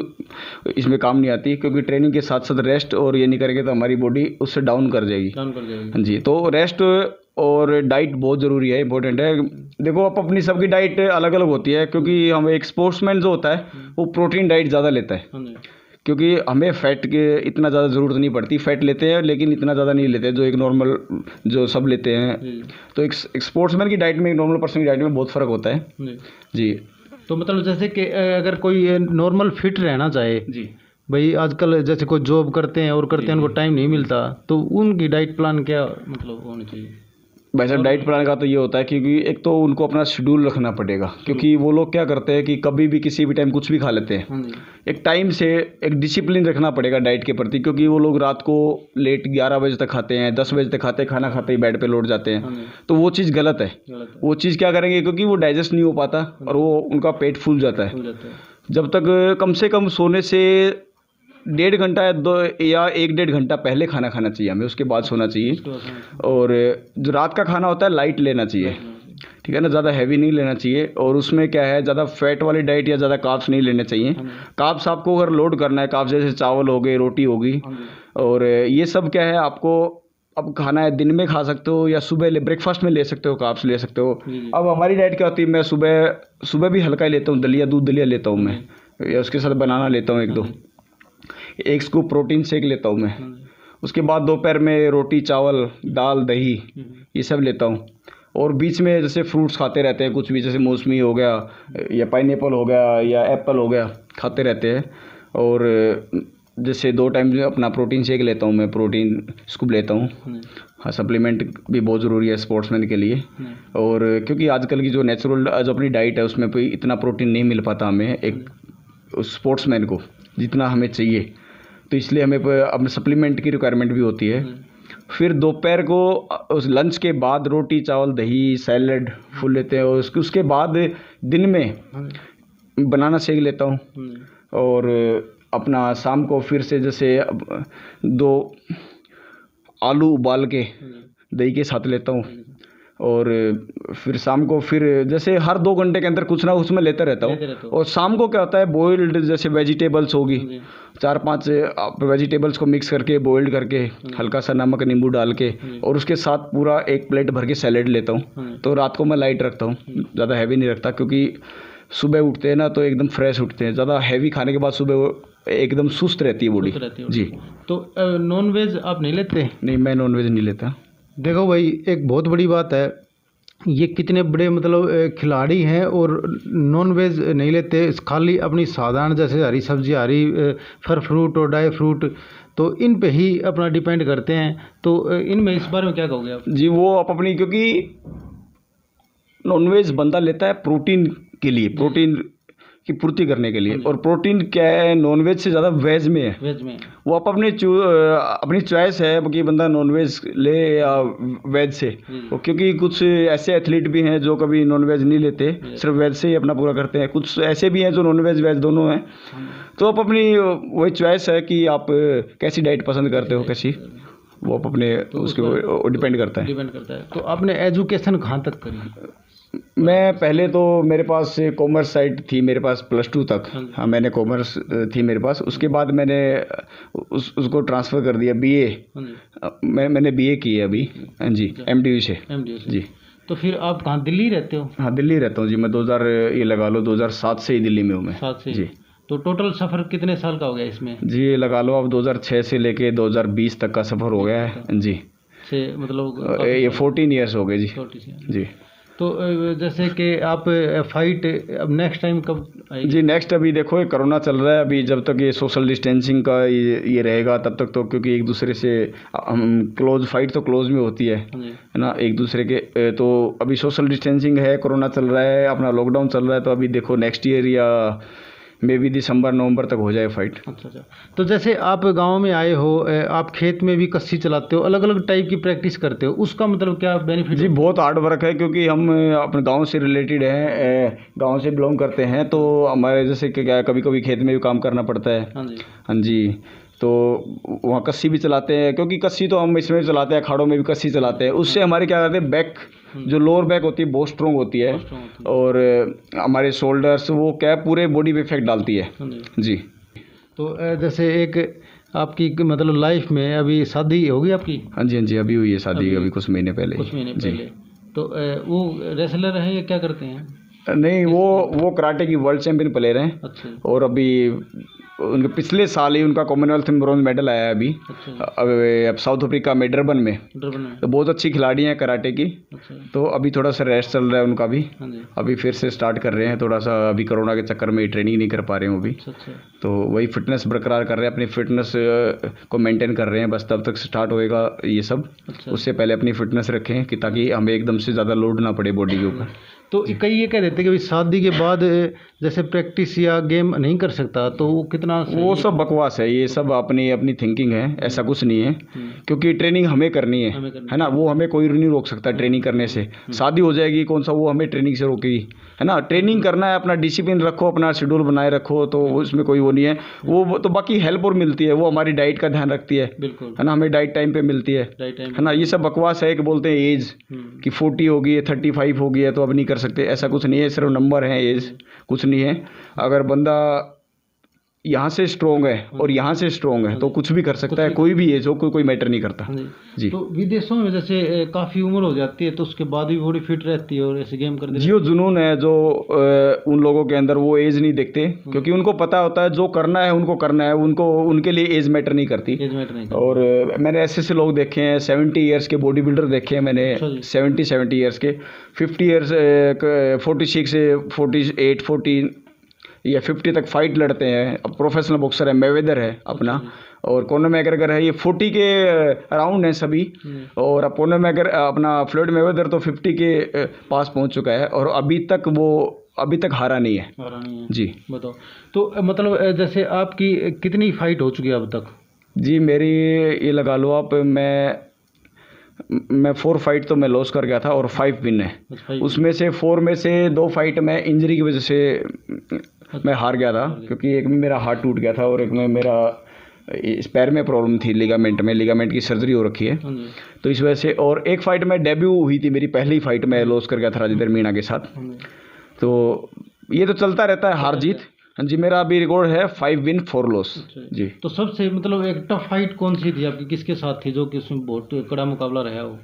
इसमें काम नहीं आती, क्योंकि ट्रेनिंग के साथ साथ रेस्ट और ये नहीं करेंगे तो हमारी बॉडी उससे डाउन कर जाएगी। जी। तो रेस्ट और डाइट बहुत ज़रूरी है, इंपॉर्टेंट है। देखो, आप अपनी सबकी डाइट अलग अलग होती है, क्योंकि हम एक स्पोर्ट्समैन जो होता है वो प्रोटीन डाइट ज़्यादा लेता है, क्योंकि हमें फ़ैट के इतना ज़्यादा ज़रूरत नहीं पड़ती। फ़ैट लेते हैं लेकिन इतना ज़्यादा नहीं लेते जो एक नॉर्मल जो सब लेते हैं। तो एक स्पोर्ट्समैन की डाइट में, एक नॉर्मल पर्सन की डाइट में बहुत फ़र्क होता है जी।
तो मतलब जैसे कि अगर कोई नॉर्मल फिट रहना चाहे जी, भाई आजकल जैसे कोई जॉब करते हैं उनको टाइम नहीं मिलता, तो उनकी डाइट प्लान क्या मतलब होनी चाहिए?
भाई साहब, डाइट प्लान का तो ये होता है, क्योंकि एक तो उनको अपना शेड्यूल रखना पड़ेगा, क्योंकि वो लोग क्या करते हैं कि कभी भी किसी भी टाइम कुछ भी खा लेते हैं। एक टाइम से एक डिसिप्लिन रखना पड़ेगा डाइट के प्रति, क्योंकि वो लोग रात को लेट 11 बजे तक खाते हैं, 10 बजे तक खाते हैं, खाना खाते ही बेड पे लौट जाते हैं। तो वो चीज़ गलत है। वो चीज़ क्या करेंगे, क्योंकि वो डाइजेस्ट नहीं हो पाता और वो उनका पेट फूल जाता है। जब तक कम से कम सोने से 1.5 घंटा या 1-1.5 घंटा पहले खाना खाना चाहिए हमें, उसके बाद सोना चाहिए। और जो रात का खाना होता है लाइट लेना चाहिए, ठीक है ना, ज़्यादा हैवी नहीं लेना चाहिए। और उसमें क्या है, ज़्यादा फैट वाली डाइट या ज़्यादा कार्ब्स नहीं लेने चाहिए। कार्ब्स आपको अगर लोड करना है, कार्ब्स जैसे चावल हो गए, रोटी होगी, और ये सब क्या है आपको अब खाना है, दिन में खा सकते हो या सुबह ब्रेकफास्ट में ले सकते हो, कार्ब्स ले सकते हो। अब हमारी डाइट क्या होती है, मैं सुबह भी हल्का ही लेता हूँ, दूध दलिया लेता हूँ मैं, या उसके साथ बनाना लेता हूँ 1-2, एक स्कूप प्रोटीन शेक लेता हूँ मैं। उसके बाद दोपहर में रोटी, चावल, दाल, दही, ये सब लेता हूँ। और बीच में जैसे फ्रूट्स खाते रहते हैं, कुछ भी, जैसे मौसमी हो गया या पाइनएप्पल हो गया या एप्पल हो गया, खाते रहते हैं। और जैसे 2 टाइम अपना प्रोटीन शेक लेता हूँ मैं, प्रोटीन स्कूप लेता हूँ। हाँ, सप्लीमेंट भी बहुत ज़रूरी है स्पोर्ट्समैन के लिए। और क्योंकि आजकल की जो नेचुरल जो अपनी डाइट है उसमें कोई इतना प्रोटीन नहीं मिल पाता हमें, एक स्पोर्ट्समैन को जितना हमें चाहिए, तो इसलिए हमें अपने सप्लीमेंट की रिक्वायरमेंट भी होती है। फिर दोपहर को उस लंच के बाद रोटी, चावल, दही, सैलड फुल लेते हैं। और उसके बाद दिन में बनाना शेक लेता हूँ। और अपना शाम को फिर से जैसे 2 आलू उबाल के दही के साथ लेता हूँ। और फिर शाम को फिर जैसे हर 2 घंटे के अंदर कुछ ना कुछ मैं लेता रहता हूँ। और शाम को क्या होता है, बॉइल्ड जैसे वेजिटेबल्स होगी, 4-5 वेजिटेबल्स को मिक्स करके बॉइल्ड करके हल्का सा नमक नींबू डाल के, और उसके साथ पूरा 1 प्लेट भर के सैलेड लेता हूँ। तो रात को मैं लाइट रखता हूँ, ज़्यादा हैवी नहीं रखता, क्योंकि सुबह उठते हैं ना तो एकदम फ्रेश उठते हैं। ज़्यादा हैवी खाने के बाद सुबह एकदम सुस्त रहती है बॉडी जी।
तो नॉन वेज आप नहीं लेते?
नहीं, मैं नॉन वेज नहीं लेता।
देखो भाई, एक बहुत बड़ी बात है, ये कितने बड़े मतलब खिलाड़ी हैं और नॉन वेज नहीं लेते, खाली अपनी साधारण जैसे हरी सब्जी, हरी फल फ्रूट और ड्राई फ्रूट, तो इन पे ही अपना डिपेंड करते हैं। तो इनमें इस बारे में क्या कहोगे आप?
जी, वो आप अपनी, क्योंकि नॉन वेज बंदा लेता है प्रोटीन के लिए, प्रोटीन की पूर्ति करने के लिए। और प्रोटीन क्या है, नॉनवेज से ज़्यादा वेज में है।
वेज में
वो आप अपनी चॉइस है कि बंदा नॉनवेज ले या वेज से। क्योंकि कुछ ऐसे एथलीट भी हैं जो कभी नॉनवेज नहीं लेते, सिर्फ वेज से ही अपना पूरा करते हैं। कुछ ऐसे भी हैं जो नॉनवेज वेज दोनों हैं। तो आप अपनी वही चॉइस है कि आप कैसी डाइट पसंद करते हो, कैसी, वो आप अपने उसके डिपेंड करता है।
तो आपने एजुकेशन कहाँ तक करी?
मैं पहले तो मेरे पास कॉमर्स साइड थी, मेरे पास +2 तक। हाँ, मैंने कॉमर्स थी मेरे पास। उसके बाद मैंने उसको ट्रांसफ़र कर दिया BA। मैंने BA की है अभी। हाँ जी, MDU से जी।
तो फिर आप कहाँ, दिल्ली रहते हो?
हाँ, दिल्ली रहता हूँ जी। मैं 2007 से ही दिल्ली में हूँ मैं।
7 से
जी।
तो टोटल सफ़र कितने साल का हो गया इसमें?
जी, ये लगा लो आप 2006 से लेके 2020 तक का सफ़र हो गया है जी।
से मतलब
ये 14 ईयर्स हो गए जी। जी।
तो जैसे कि आप फाइट अब नेक्स्ट टाइम कब आएगी?
जी, नेक्स्ट अभी देखो, ये कोरोना चल रहा है। अभी जब तक ये सोशल डिस्टेंसिंग का ये रहेगा तब तक तो, क्योंकि एक दूसरे से हम क्लोज फाइट तो क्लोज में होती है ना, एक दूसरे के। तो अभी सोशल डिस्टेंसिंग है, कोरोना चल रहा है, अपना लॉकडाउन चल रहा है। तो अभी देखो नेक्स्ट ईयर या मे बी दिसंबर नवंबर तक हो जाए फाइट।
अच्छा। तो जैसे आप गांव में आए हो, आप खेत में भी कस्सी चलाते हो, अलग अलग टाइप की प्रैक्टिस करते हो, उसका मतलब क्या बेनिफिट?
जी, बहुत हार्ड वर्क है, क्योंकि हम अपने गांव से रिलेटेड हैं, गांव से बिलोंग करते हैं। तो हमारे जैसे क्या, कभी कभी खेत में भी काम करना पड़ता है। हाँ जी। तो वहाँ कस्सी भी चलाते हैं, क्योंकि कस्सी तो हम इसमें चलाते हैं, अखाड़ों में भी कस्सी चलाते हैं। उससे हमारे क्या करते हैं, बैक जो लोअर बैक होती है बहुत स्ट्रॉन्ग होती है। और हमारे शोल्डर्स, वो क्या है, पूरे बॉडी पे इफेक्ट डालती है जी। तो
जैसे एक आपकी मतलब लाइफ में अभी शादी होगी आपकी?
हाँ जी, अभी हुई है शादी, अभी कुछ महीने पहले
जी। तो वो रेसलर है या क्या करते हैं?
नहीं, वो कराटे की वर्ल्ड चैंपियन प्लेयर हैं।
अच्छा।
और अभी उनके पिछले साल ही उनका कॉमनवेल्थ में ब्रॉन्ज मेडल आया है अभी।
अच्छा।
अब साउथ अफ्रीका में डरबन में। तो बहुत अच्छी खिलाड़ी हैं कराटे की। अच्छा। तो अभी थोड़ा सा रेस्ट चल रहा है उनका भी। अभी फिर से स्टार्ट कर रहे हैं थोड़ा सा, अभी कोरोना के चक्कर में ट्रेनिंग नहीं कर पा रहे हैं वो भी। अच्छा। तो वही फिटनेस बरकरार कर रहे हैं, अपनी फिटनेस को मेंटेन कर रहे हैं, बस तब तक स्टार्ट होएगा ये सब। अच्छा। उससे पहले अपनी फिटनेस रखें कि ताकि हमें एकदम से ज़्यादा लोड ना पड़े बॉडी के ऊपर।
तो कई ये कह देते हैं कि शादी के बाद जैसे प्रैक्टिस या गेम नहीं कर सकता, तो वो कितना
वो सब बकवास है, ये सब अपनी अपनी थिंकिंग है, ऐसा कुछ नहीं है। क्योंकि ट्रेनिंग हमें करनी है ना, वो हमें कोई नहीं रोक सकता ट्रेनिंग करने से। शादी हो जाएगी कौन सा वो हमें ट्रेनिंग से रोकेगी, है ना। ट्रेनिंग करना है, अपना डिसिप्लिन रखो, अपना शेड्यूल बनाए रखो, तो उसमें कोई वो नहीं है। वो तो बाकी हेल्प और मिलती है, वो हमारी डाइट का ध्यान रखती है, बिल्कुल, है ना, हमें डाइट टाइम पे मिलती है ना। ये सब बकवास है कि बोलते हैं एज कि 40 होगी है, 35 होगी है तो अब नहीं कर सकते, ऐसा कुछ नहीं है, सिर्फ नंबर है, एज कुछ नहीं है। अगर बंदा यहाँ से स्ट्रोंग है और यहाँ से स्ट्रोंग है तो कुछ भी कर सकता है, कोई भी एज हो, कोई मैटर नहीं करता जी।
तो विदेशों में जैसे काफ़ी उम्र हो जाती है तो उसके बाद भी बॉडी फिट रहती है और ऐसे गेम करते
जी। वो जुनून है जो उन लोगों के अंदर, वो एज नहीं देखते, क्योंकि उनको पता होता है जो करना है उनको करना है, उनके लिए एज मैटर नहीं करती। और मैंने ऐसे लोग देखे हैं, 70 ईयर्स के बॉडी बिल्डर देखे हैं मैंने, 70 ईयर्स के, 50 ईयर्स, 46 से 48 40 या 50 तक फाइट लड़ते हैं। अब प्रोफेशनल बॉक्सर है, मैवेदर है अपना, और कॉनर मैगरेगर है, ये 40 के अराउंड हैं सभी। और अब कॉनर मैगरेगर अपना फ्लोइड मैवेदर तो 50 के पास पहुंच चुका है और अभी तक हारा नहीं है जी।
बताओ, तो मतलब जैसे आपकी कितनी फाइट हो चुकी है अब तक?
जी, मेरी ये लगा लो आप, मैं 4 फाइट तो मैं लॉस कर गया था और 5 विन है। उसमें से 4 में से 2 फाइट मैं इंजरी की वजह से मैं हार गया था, क्योंकि एक में मेरा हाथ टूट गया था और एक में मेरा इस पैर में प्रॉब्लम थी, लिगामेंट की सर्जरी हो रखी है, तो इस वजह से। और एक फ़ाइट में डेब्यू हुई थी, मेरी पहली फ़ाइट में लॉस कर गया था राजेंद्र मीणा के साथ। तो ये तो चलता रहता है, हार जीत। हाँ जी, मेरा अभी रिकॉर्ड है 5 विन 4 लॉस जी।
तो सबसे मतलब एक टफ फाइट कौन सी थी आपकी, किसके साथ थी जो कि उसमें बहुत कड़ा मुकाबला रहा हो?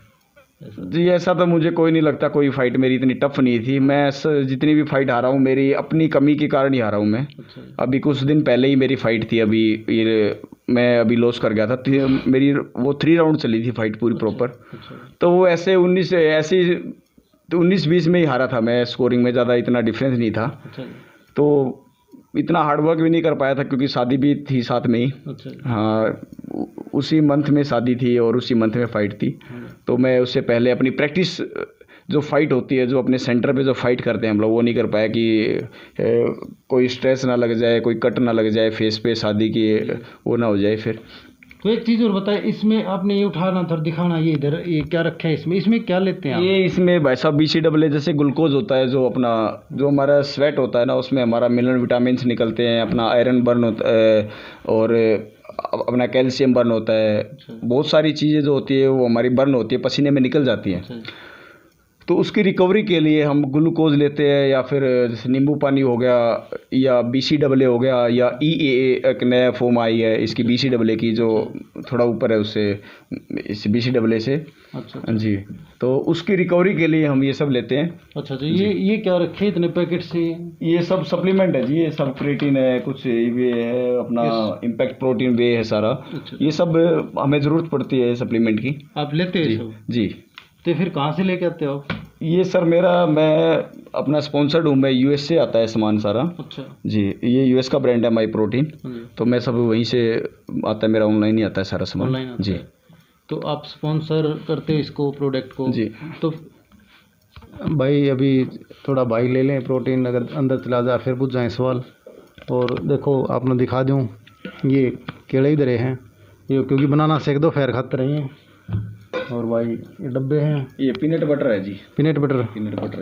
जी, ऐसा तो मुझे कोई नहीं लगता, कोई फाइट मेरी इतनी टफ नहीं थी। मैं जितनी भी फाइट हारा हूँ मेरी अपनी कमी के कारण ही हारा हूँ मैं। अभी कुछ दिन पहले ही मेरी फाइट थी, अभी ये मैं अभी लॉस कर गया था। मेरी वो 3 राउंड चली थी फाइट पूरी प्रॉपर। तो वो ऐसे 19-20 में ही हारा था मैं, स्कोरिंग में ज़्यादा इतना डिफरेंस नहीं था। तो इतना हार्डवर्क भी नहीं कर पाया था, क्योंकि शादी भी थी साथ में ही। हाँ, उसी मंथ में शादी थी और उसी मंथ में फ़ाइट थी। तो मैं उससे पहले अपनी प्रैक्टिस जो फाइट होती है, जो अपने सेंटर पे जो फाइट करते हैं हम लोग, वो नहीं कर पाया कि कोई स्ट्रेस ना लग जाए, कोई कट ना लग जाए फेस पे शादी की, वो ना हो जाए फिर।
तो एक चीज़ और बताए, इसमें आपने ये उठाना था दिखाना, ये इधर ये क्या रखा है इसमें क्या लेते हैं आप?
ये इसमें भाई साहब BCAA जैसे ग्लूकोज होता है, जो अपना जो हमारा स्वेट होता है ना, उसमें हमारा मिनरल विटामिन निकलते हैं, अपना आयरन बर्न होता है और अपना कैल्शियम बर्न होता है। बहुत सारी चीज़ें जो होती है वो हमारी बर्न होती है, पसीने में निकल जाती हैं। तो उसकी रिकवरी के लिए हम ग्लूकोज लेते हैं, या फिर जैसे नींबू पानी हो गया, या BCAA हो गया, या EAA एक नया फॉर्म आई है इसकी BCAA की, जो थोड़ा ऊपर है उससे, इस BCAA से।
अच्छा
जी, तो उसकी रिकवरी के लिए हम ये सब लेते हैं।
अच्छा। तो ये क्या रखे इतने पैकेट से?
ये सब सप्लीमेंट है जी, ये सब क्रिएटिन है, कुछ ये है अपना इम्पैक्ट प्रोटीन वे है सारा। ये सब हमें ज़रूरत पड़ती है सप्लीमेंट की।
आप लेते हैं सब?
जी।
तो फिर कहाँ से लेके आते हो आप?
ये सर मैं अपना स्पॉन्सर्ड हूँ, मैं US से आता है सामान सारा।
अच्छा
जी, ये US का ब्रांड है माई प्रोटीन, तो मैं सब वहीं से आता है, मेरा ऑनलाइन ही आता है सारा सामान।
ऑनलाइन
जी।
तो आप स्पॉन्सर करते हैं इसको, प्रोडक्ट को?
जी।
तो भाई अभी थोड़ा भाई ले लें प्रोटीन, अगर अंदर चला जाए फिर पूछ जाएँ सवाल। और देखो आपने दिखा दूँ, ये केले ही धरे हैं ये, क्योंकि बनाना सेक दो फिर खाते रहे हैं। और भाई ये डब्बे हैं,
ये पीनट बटर है जी,
पीनट बटर है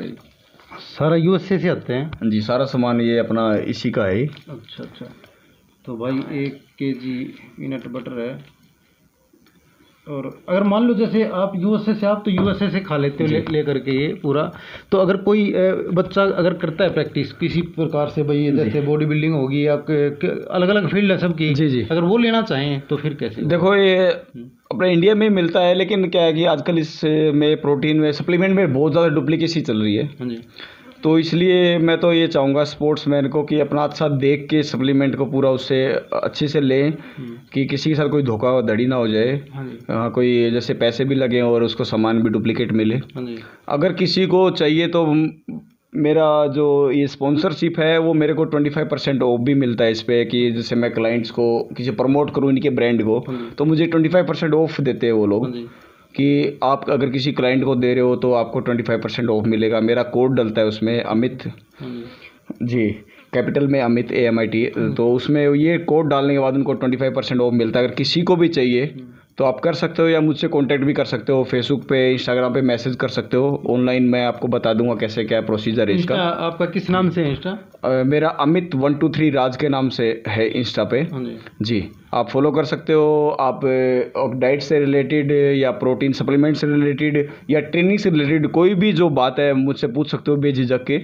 जी, सारा USA से आते हैं
जी, सारा सामान ये अपना इसी का है।
अच्छा अच्छा। तो भाई 1 kg पीनट बटर है। और अगर मान लो जैसे आप USA से, आप तो USA से खा लेते हो ले करके ये पूरा, तो अगर कोई बच्चा अगर करता है प्रैक्टिस किसी प्रकार से, भाई जैसे बॉडी बिल्डिंग होगी या अलग अलग फील्ड है सबकी,
जी जी,
अगर वो लेना चाहें तो फिर कैसे?
देखो ये अपने इंडिया में मिलता है, लेकिन क्या है कि आजकल इसमें प्रोटीन में सप्लीमेंट में बहुत ज़्यादा डुप्लीकेसी चल रही है।
हाँ जी।
तो इसलिए मैं तो ये चाहूँगा स्पोर्ट्समैन को कि अपना अच्छा देख के सप्लीमेंट को पूरा उससे अच्छे से लें, कि किसी के साथ कोई धोखाधड़ी ना हो जाए। हाँ, कोई जैसे पैसे भी लगे और उसको सामान भी डुप्लीकेट मिले। अगर किसी को चाहिए तो मेरा जो ये स्पॉन्सरशिप है वो मेरे को 25% ऑफ भी मिलता है इस पर, कि जैसे मैं क्लाइंट्स को किसी प्रमोट करूँ इनके ब्रांड को, तो मुझे 25% ऑफ देते हैं वो लोग, कि आप अगर किसी क्लाइंट को दे रहे हो तो आपको 25% ऑफ मिलेगा। मेरा कोड डलता है उसमें, अमित जी, कैपिटल में अमित AMIT, तो उसमें ये कोड डालने के बाद उनको 25% ऑफ मिलता है। अगर किसी को भी चाहिए तो आप कर सकते हो, या मुझसे कांटेक्ट भी कर सकते हो, फेसबुक पे, इंस्टाग्राम पे मैसेज कर सकते हो। ऑनलाइन मैं आपको बता दूंगा कैसे क्या प्रोसीजर है इसका।
आपका किस नाम से है इंस्टा?
मेरा अमित 123 राज के नाम से है इंस्टा पे। जी, आप फॉलो कर सकते हो। आप डाइट से रिलेटेड या प्रोटीन सप्लीमेंट से रिलेटेड या ट्रेनिंग से रिलेटेड कोई भी जो बात है मुझसे पूछ सकते हो बेझिझक के,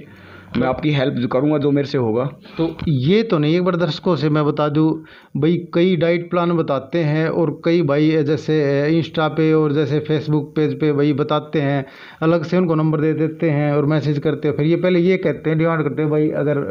मैं आपकी हेल्प करूंगा जो मेरे से होगा।
तो ये तो नहीं, एक बार दर्शकों से मैं बता दूं भाई, कई डाइट प्लान बताते हैं और कई भाई जैसे इंस्टा पे और जैसे फेसबुक पेज पे भाई बताते हैं, अलग से उनको नंबर दे देते हैं और मैसेज करते हैं। फिर ये पहले ये कहते हैं, डिमांड करते हैं भाई अगर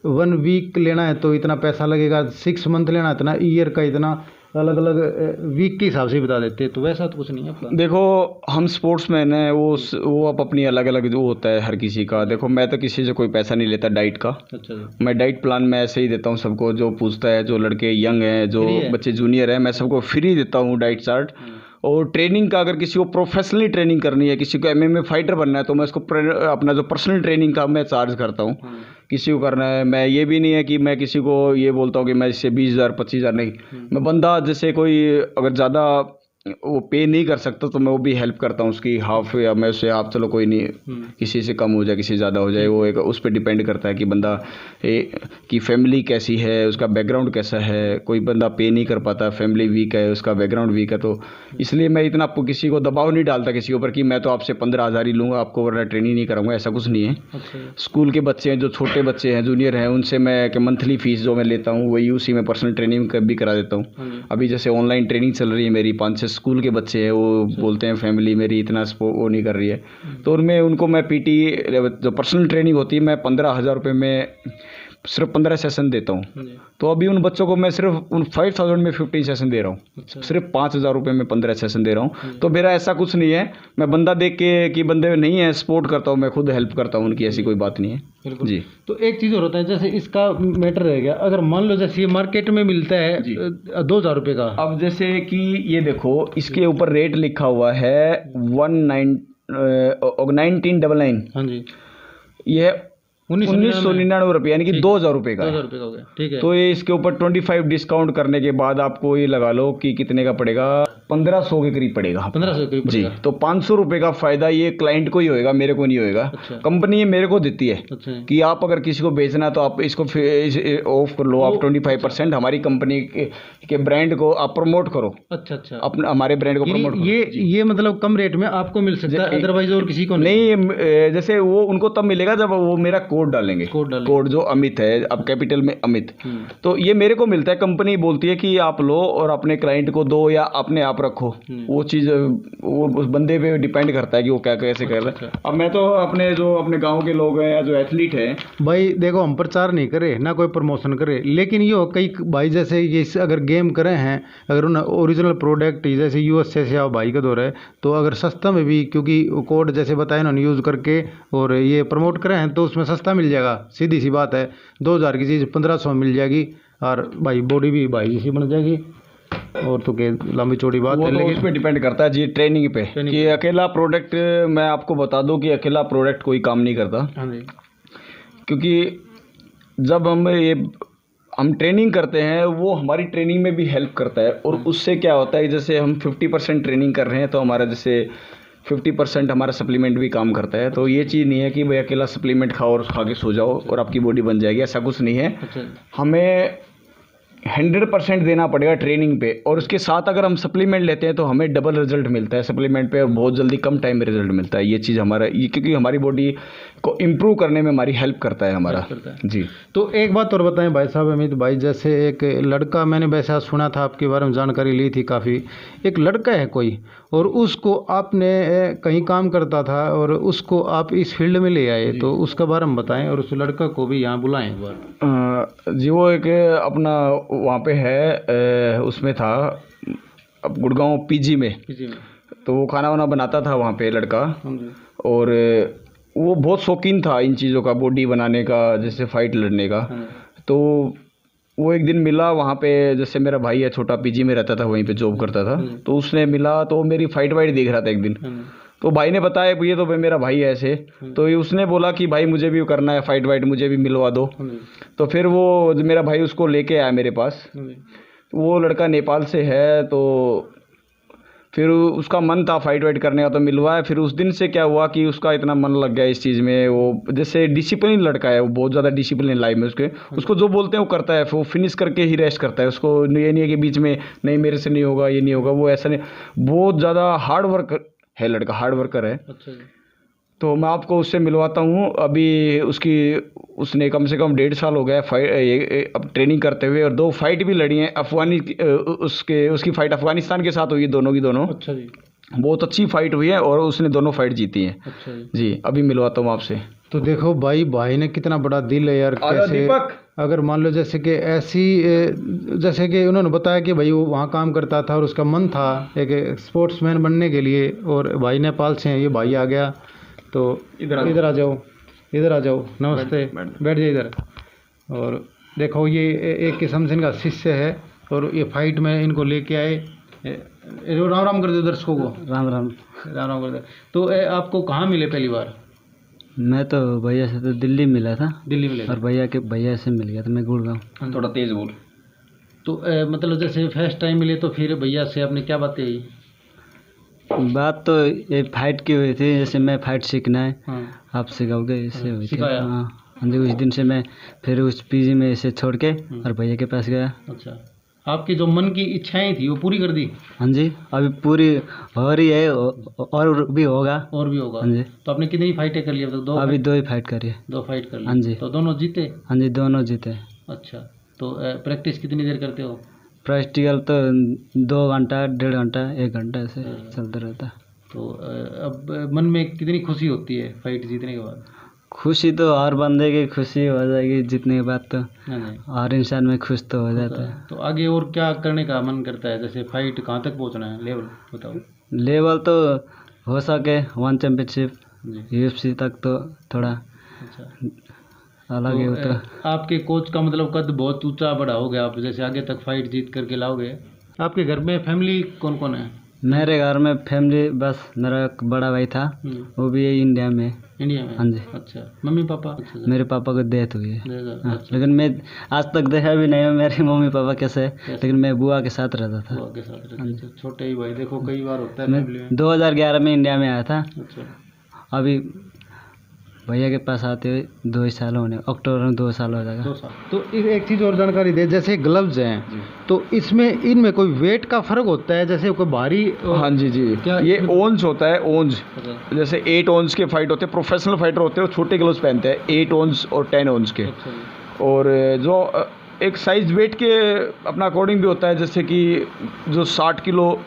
1 वीक लेना है तो इतना पैसा लगेगा, 6 मंथ लेना है इतना, ईयर का इतना, अलग अलग वीक के हिसाब से बता देते हैं। तो वैसा तो कुछ नहीं है।
देखो हम स्पोर्ट्समैन हैं, वो आप अपनी अलग अलग जो होता है हर किसी का। देखो मैं तो किसी से कोई पैसा नहीं लेता डाइट का। अच्छा। मैं डाइट प्लान में ऐसे ही देता हूँ सबको, जो पूछता है, जो लड़के यंग हैं, जो बच्चे जूनियर हैं, मैं सबको फ्री देता हूँ डाइट चार्ट। और ट्रेनिंग का अगर किसी को प्रोफेशनली ट्रेनिंग करनी है, किसी को MMA फाइटर बनना है, तो मैं उसको अपना जो पर्सनल ट्रेनिंग का मैं चार्ज करता हूँ। किसी को करना है, मैं ये भी नहीं है कि मैं किसी को ये बोलता हूँ कि मैं इससे 20,000 25,000 नहीं। मैं बंदा जैसे कोई अगर ज़्यादा वो पे नहीं कर सकता तो मैं वो भी हेल्प करता हूँ उसकी हाफ, या मैं उससे हाफ, चलो कोई नहीं, किसी से कम हो जाए किसी ज़्यादा हो जाए, वो एक उस पर डिपेंड करता है कि बंदा की फैमिली कैसी है, उसका बैकग्राउंड कैसा है। कोई बंदा पे नहीं कर पाता, फैमिली वीक है, उसका बैकग्राउंड वीक है, तो इसलिए मैं इतना किसी को दबाव नहीं डालता किसी के ऊपर कि मैं तो आपसे 15,000 ही लूँगा आपको, वरना ट्रेनिंग नहीं कराऊंगा, ऐसा कुछ नहीं है। स्कूल के बच्चे हैं, जो छोटे बच्चे हैं, जूनियर हैं, उनसे मैं मंथली फीस जो मैं लेता हूँ वही उसी में पर्सनल ट्रेनिंग भी करा देता हूँ। अभी जैसे ऑनलाइन ट्रेनिंग चल रही है मेरी, 5-6 स्कूल के बच्चे हैं, वो बोलते हैं फैमिली मेरी इतना वो नहीं कर रही है, तो उनमें उनको मैं PT जो पर्सनल ट्रेनिंग होती है मैं 15,000 रुपये में सिर्फ 15 सेशन देता हूँ। तो अभी उन बच्चों को मैं सिर्फ उन 5,000 में 15 सेशन दे रहा हूँ। सिर्फ 5,000 रुपये में 15 सेशन दे रहा हूँ। तो मेरा ऐसा कुछ नहीं है, मैं बंदा देख के कि बंदे नहीं है सपोर्ट करता हूँ, मैं खुद हेल्प करता हूँ उनकी, ऐसी कोई बात नहीं है जी।
तो एक चीज़ और होता है, जैसे इसका मैटर रह गया, अगर मान लो जैसे ये मार्केट में मिलता है 2,000 रुपये का,
अब जैसे कि ये देखो इसके ऊपर रेट लिखा हुआ है 1999,
हाँ जी,
ये
1999
₹1999 यानी कि 2,000 रुपये का
2000
है।
रुपये का हो गया, ठीक है।
तो ये इसके ऊपर 25 डिस्काउंट करने के बाद आपको ये लगा लो कि कितने का पड़ेगा, 1500 के करीब पड़ेगा आपको।
1500 के
जी,
पड़ेगा।
तो 500 रुपये का फायदा ये क्लाइंट को ही होएगा, मेरे को नहीं होएगा।
अच्छा।
कंपनी ये मेरे को देती है
अच्छा
कि आप अगर किसी को बेचना तो आप इसको ऑफ कर लो, आप 25% हमारी कंपनी के ब्रांड को आप प्रमोट करो,
अच्छा अच्छा,
अपने हमारे ब्रांड को प्रमोट करो।
ये मतलब कम रेट में आपको मिल सकता है, अदरवाइज और किसी को
नहीं, जैसे वो उनको तब मिलेगा जब वो मेरा कोड डालेंगे, कोड जो अमित है, अब कैपिटल में अमित, तो ये मेरे को मिलता है। कंपनी बोलती है कि आप लो और अपने क्लाइंट को दो या अपने आप रखो, वो चीज़ वो उस बंदे पे डिपेंड करता है कि वो क्या कैसे कर रहा है। अब मैं तो अपने गांव के लोग हैं या जो एथलीट हैं
भाई, देखो हम प्रचार नहीं करे ना कोई प्रमोशन करे, लेकिन ये हो कई भाई जैसे ये अगर गेम करे हैं, अगर उन ओरिजिनल प्रोडक्ट जैसे यूएसए से भाई का दौर है, तो अगर सस्ता में भी, क्योंकि कोड जैसे बताया उन्होंने यूज़ करके और ये प्रमोट करे हैं, तो उसमें सस्ता मिल जाएगा। सीधी सी बात है, 2000 की चीज़ 1500 मिल जाएगी, और भाई बॉडी भी भाई जैसी बन जाएगी, और तो के लंबी चौड़ी बात है।
तो
लेकिन
उस पे डिपेंड करता है जी, ट्रेनिंग पे कि अकेला प्रोडक्ट, मैं आपको बता दूं कि अकेला प्रोडक्ट कोई काम नहीं करता।
हाँ जी,
क्योंकि जब हम ट्रेनिंग करते हैं, वो हमारी ट्रेनिंग में भी हेल्प करता है, और उससे क्या होता है, जैसे हम 50% ट्रेनिंग कर रहे हैं तो हमारा जैसे 50% हमारा सप्लीमेंट भी काम करता है। तो ये चीज़ नहीं है कि भाई अकेला सप्लीमेंट खाओ और खा के सो जाओ और आपकी बॉडी बन जाएगी, ऐसा कुछ नहीं है। हमें 100% देना पड़ेगा ट्रेनिंग पे, और उसके साथ अगर हम सप्लीमेंट लेते हैं तो हमें डबल रिजल्ट मिलता है सप्लीमेंट पे, और बहुत जल्दी कम टाइम में रिजल्ट मिलता है। ये चीज़ क्योंकि हमारी बॉडी को इम्प्रूव करने में हमारी हेल्प करता है हमारा। जी,
तो एक बात और बताएं भाई साहब, अमित भाई, जैसे एक लड़का, मैंने वैसा सुना था आपके बारे में, जानकारी ली थी काफ़ी, एक लड़का है कोई, और उसको आपने कहीं काम करता था और उसको आप इस फील्ड में ले आए, तो उसके बारे में बताएं, और उस लड़का को भी यहाँ बुलाएं एक बार।
जी, वो एक अपना वहाँ पे है, उसमें था अब गुड़गांव पीजी में, तो वो खाना वाना बनाता था वहाँ पे लड़का, और वो बहुत शौकीन था इन चीज़ों का, बॉडी बनाने का, जैसे फाइट लड़ने का। तो वो एक दिन मिला वहाँ पे, जैसे मेरा भाई है छोटा, पीजी में रहता था, वहीं पे जॉब करता था, तो उसने मिला, तो मेरी फाइट वाइट देख रहा था एक दिन, तो भाई ने बताया ये तो भाई मेरा भाई है ऐसे, तो ये उसने बोला कि भाई मुझे भी करना है फाइट वाइट, मुझे भी मिलवा दो। तो फिर वो मेरा भाई उसको लेके आया मेरे पास। वो लड़का नेपाल से है, तो फिर उसका मन था फाइट वाइट करने का, तो मिलवाया। फिर उस दिन से क्या हुआ कि उसका इतना मन लग गया इस चीज़ में, वो जैसे डिसिप्लिन लड़का है, वो बहुत ज़्यादा डिसिप्लिन लाइफ में उसको जो बोलते हैं वो करता है, वो फिनिश करके ही रेस्ट करता है। उसको ये नहीं है कि बीच में नहीं मेरे से नहीं होगा, ये नहीं होगा, वो ऐसा नहीं, बहुत ज़्यादा हार्ड वर्क है लड़का, हार्ड वर्कर है। अच्छा जी। तो मैं आपको उससे मिलवाता हूँ। अभी उसने कम से कम 1.5 साल हो गया अब ट्रेनिंग करते हुए, और 2 फाइट भी लड़ी हैं। उसकी फाइट अफगानिस्तान के साथ हुई है, दोनों की दोनों। अच्छा जी। बहुत अच्छी फाइट हुई है और उसने दोनों फाइट जीती हैं। अच्छा जी। अभी मिलवाता हूँ आपसे।
तो देखो भाई ने कितना बड़ा दिल है यार। कैसे अगर मान लो जैसे कि जैसे कि उन्होंने बताया कि भाई वो वहाँ काम करता था और उसका मन था एक स्पोर्ट्समैन बनने के लिए, और भाई नेपाल से हैं, ये भाई आ गया। तो इधर आ जाओ, नमस्ते, बैठ जाइए इधर। और देखो ये एक किस्म से इनका शिष्य है, और ये फाइट में इनको लेके आए। राम राम कर दो दर्शकों को।
राम राम
कर दो। तो आपको कहाँ मिले पहली बार?
मैं तो भैया से तो दिल्ली मिला था। और भैया से मिल गया था मैं गुड़गांव।
थोड़ा तेज बोल।
तो मतलब जैसे फर्स्ट टाइम मिले तो फिर भैया से आपने क्या बातें की?
बात तो ये फाइट की हुई थी, जैसे मैं फाइट सीखना है। हाँ। आप सिखाओगे, इससे हुई थी। हाँ जी। उस दिन से मैं फिर उस पीजी में इसे छोड़ के और भैया के पास गया।
अच्छा, आपकी जो मन की इच्छाएं थी वो पूरी कर दी?
हाँ जी, अभी पूरी हो रही है और भी होगा।
हाँ जी। तो आपने कितनी फाइटें कर ली अब तक? 2?
अभी 2 ही फाइट करी है।
2 फाइट कर ली।
हाँ जी।
तो दोनों जीते?
हाँ जी, दोनों जीते।
अच्छा, तो प्रैक्टिस कितनी देर करते हो?
प्रैक्टिकल तो 2 घंटा, 1.5 घंटा, 1 घंटा ऐसे चलता रहता है।
तो अब मन में कितनी खुशी होती है फाइट जीतने के बाद?
खुशी तो हर बंदे की खुशी हो जाएगी जीतने के बाद, तो हर इंसान में खुश तो हो जाता है।
तो आगे और क्या करने का मन करता है? जैसे फाइट कहाँ तक पहुँचना है, लेवल बताओ।
लेवल तो हो सके 1 चैम्पियनशिप, UFC तक तो थोड़ा अलग ही होता है।
आपके कोच का मतलब कद बहुत ऊंचा बड़ा हो गया, आप जैसे आगे तक फाइट जीत करके लाओगे। आपके घर में फैमिली कौन कौन है?
मेरे घर में फैमिली बस मेरा एक बड़ा भाई था, वो भी यही इंडिया में।
इंडिया में?
हाँ जी।
अच्छा, मम्मी पापा? अच्छा,
मेरे पापा को डेथ हुई है। हाँ,
अच्छा।
लेकिन मैं आज तक देखा भी नहीं है मेरे मम्मी पापा कैसे, लेकिन मैं बुआ के साथ रहता था।
बुआ के साथ रहते थे। छोटे ही भाई, देखो कई बार होता है
मैं
फैमिली में।
2011 में इंडिया में आया था।
अच्छा।
अभी भैया के पास आते हुए 2 साल होने, अक्टूबर में 2 साल हो जाएगा।
2 साल। तो एक चीज़ और जानकारी दे, जैसे ग्लव्स हैं तो इसमें इनमें कोई वेट का फर्क होता है, जैसे कोई भारी?
हाँ जी जी,
क्या
ये ओंस होता है, ओंस।
अच्छा।
जैसे 8 ओंस के फाइट होते हैं, प्रोफेशनल फाइटर होते हैं, वो छोटे ग्लव्स पहनते हैं 8 ओंस और 10 ओंस के।
अच्छा।
और जो एक साइज वेट के अपना अकॉर्डिंग भी होता है, जैसे कि जो 60 किलो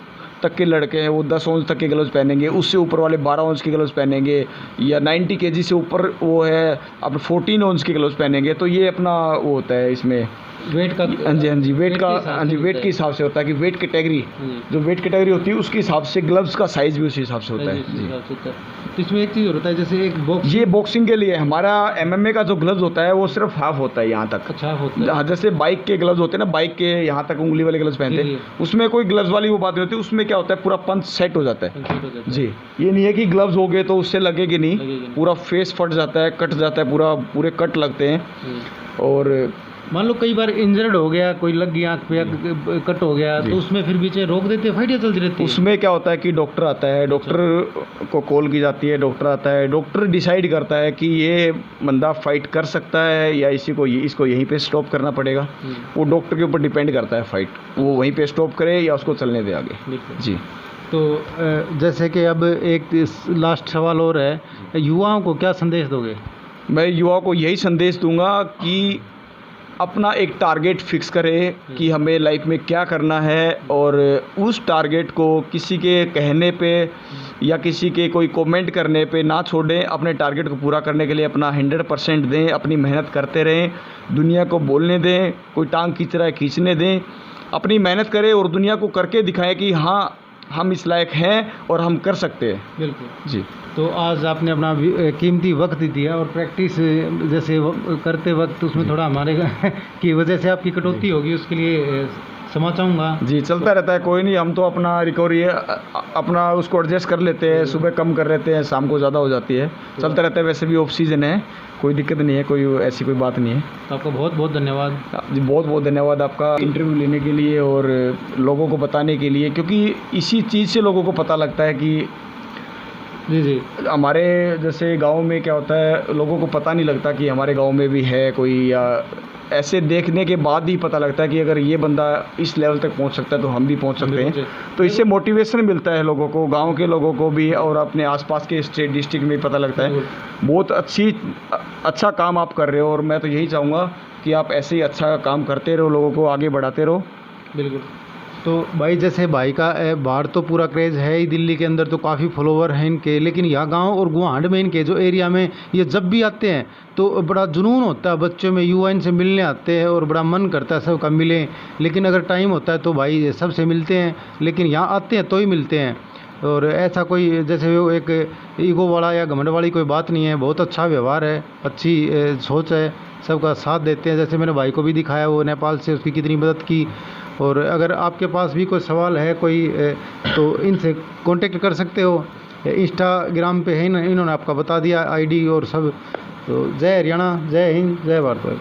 तक के लड़के हैं वो 10 ओंस तक के ग्लव्स पहनेंगे, उससे ऊपर वाले 12 ओंस के ग्लव्स पहनेंगे, या 90 केजी से ऊपर वो है अपने 14 ओंस के ग्लव्स पहनेंगे। तो ये अपना वो होता है इसमें
वेट का?
हाँ जी, हाँ जी, वेट का, हाँ जी, वेट के हिसाब से होता है कि वेट कैटेगरी, जो वेट कैटेगरी होती है उसके हिसाब से ग्लव्स का साइज भी उसी हिसाब से होता है जी।
तो इसमें एक चीज़ होता है, जैसे एक बॉक्स,
ये बॉक्सिंग के लिए। हमारा MMA का जो ग्लव्स होता है वो सिर्फ हाफ होता है यहाँ तक।
अच्छा होता है।
हाँ, जैसे बाइक के ग्लव्स होते हैं ना, बाइक के यहाँ तक उंगली वाले ग्लव्स पहनते हैं, उसमें कोई ग्लव्स वाली वो बात नहीं होती। उसमें क्या होता है, पूरा पंच सेट हो जाता है जी। ये नहीं है कि ग्लव्स हो गए तो उससे लगेगी नहीं, पूरा फेस फट जाता है, कट जाता है, पूरे कट लगते हैं। और
मान लो कई बार इंजर्ड हो गया, कोई लग गया आँख पे या कट हो गया, तो उसमें फिर बीच रोक देते हैं, फाइट या चलती रहती है?
उसमें क्या होता है कि डॉक्टर आता है, डॉक्टर को कॉल की जाती है, डॉक्टर आता है, डॉक्टर डिसाइड करता है कि ये बंदा फाइट कर सकता है या इसको यहीं पे स्टॉप करना पड़ेगा। वो डॉक्टर के ऊपर डिपेंड करता है, फाइट वो वहीं पे स्टॉप करे या उसको चलने दे आगे जी।
तो जैसे कि अब एक लास्ट सवाल और है, युवाओं को क्या संदेश दोगे?
मैं युवाओं को यही संदेश दूंगा कि अपना एक टारगेट फिक्स करें कि हमें लाइफ में क्या करना है, और उस टारगेट को किसी के कहने पे या किसी के कोई कमेंट करने पे ना छोड़ें। अपने टारगेट को पूरा करने के लिए अपना 100% दें, अपनी मेहनत करते रहें, दुनिया को बोलने दें, कोई टांग खींच रहा है खींचने दें, अपनी मेहनत करें और दुनिया को करके दिखाएं कि हाँ हम इस लायक हैं और हम कर सकते हैं।
बिल्कुल
जी।
तो आज आपने अपना कीमती वक्त दिया, और प्रैक्टिस जैसे करते वक्त उसमें थोड़ा हमारे की वजह से आपकी कटौती होगी, उसके लिए क्षमा चाहूँगा।
जी, चलता रहता है, कोई नहीं, हम तो अपना रिकवरी है अपना उसको एडजस्ट कर लेते हैं, सुबह कम कर लेते हैं, शाम को ज़्यादा हो जाती है, चलता रहता है। वैसे भी ऑफ सीजन है, कोई दिक्कत नहीं है, कोई ऐसी कोई बात नहीं है।
तो आपका बहुत बहुत धन्यवाद
जी, बहुत बहुत धन्यवाद आपका इंटरव्यू लेने के लिए और लोगों को बताने के लिए, क्योंकि इसी चीज़ से लोगों को पता लगता है कि
जी
हमारे जैसे गांव में क्या होता है, लोगों को पता नहीं लगता कि हमारे गांव में भी है कोई, या ऐसे देखने के बाद ही पता लगता है कि अगर ये बंदा इस लेवल तक पहुंच सकता है तो हम भी पहुंच सकते हैं। तो इससे मोटिवेशन मिलता है लोगों को, गांव के लोगों को भी, और अपने आसपास के स्टेट डिस्ट्रिक्ट में पता लगता है। बहुत अच्छा काम आप कर रहे हो, और मैं तो यही चाहूँगा कि आप ऐसे ही अच्छा काम करते रहो, लोगों को आगे बढ़ाते रहो।
बिल्कुल। तो भाई जैसे भाई का बाहर तो पूरा क्रेज़ है ही, दिल्ली के अंदर तो काफ़ी फॉलोवर हैं इनके, लेकिन यहाँ गांव और गुवाहांड में इनके जो एरिया में ये जब भी आते हैं तो बड़ा जुनून होता है बच्चों में, युवा इनसे मिलने आते हैं और बड़ा मन करता है सबका मिलें। लेकिन अगर टाइम होता है तो भाई सबसे मिलते हैं, लेकिन यहाँ आते हैं तो ही मिलते हैं। और ऐसा कोई जैसे वो एक ईगो वाला या घमंड वाली कोई बात नहीं है, बहुत अच्छा व्यवहार है, अच्छी सोच है, सबका साथ देते हैं। जैसे मैंने भाई को भी दिखाया, वो नेपाल से, उसकी कितनी मदद की। और अगर आपके पास भी कोई सवाल है कोई तो इनसे कांटेक्ट कर सकते हो, इंस्टाग्राम पे है, इन्होंने आपका बता दिया आईडी और सब। तो जय हरियाणा, जय हिंद, जय भारत।